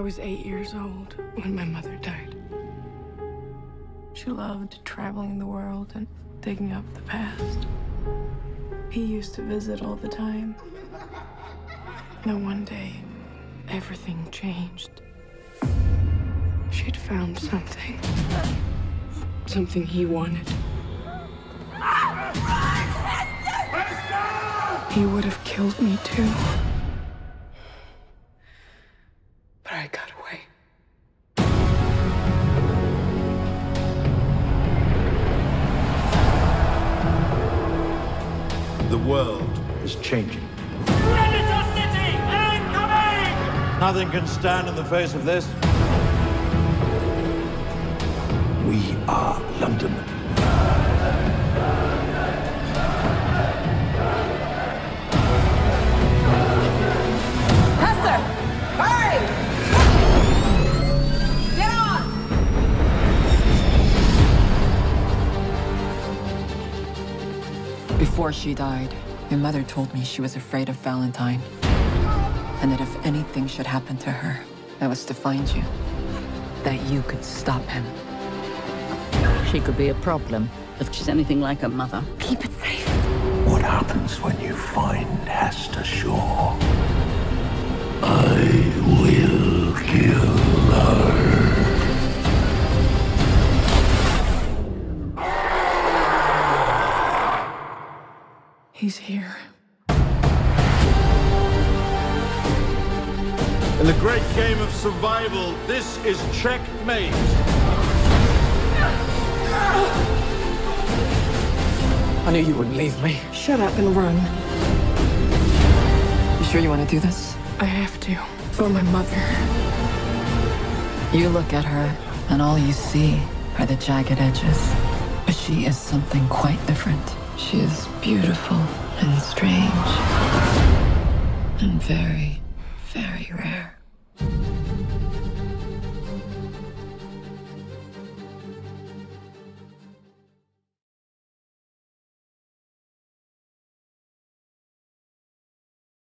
was 8 years old when my mother died. She loved traveling the world and digging up the past. He used to visit all the time. Then one day, everything changed. She'd found something. Something he wanted. He would have killed me too. But I got away. The world is changing. Predator City incoming! Nothing can stand in the face of this. We are London. Hester! Hurry! Get on! Before she died, your mother told me she was afraid of Valentine. And that if anything should happen to her, that was to find you. That you could stop him. She could be a problem if she's anything like her mother. Keep it safe. What happens when you find Hester Shaw? I will kill her. He's here. In the great game of survival, this is checkmate. I knew you wouldn't leave me. Shut up and run. You sure you want to do this? I have to. For my mother. You look at her, and all you see are the jagged edges. But she is something quite different. She is beautiful and strange. And very, very rare.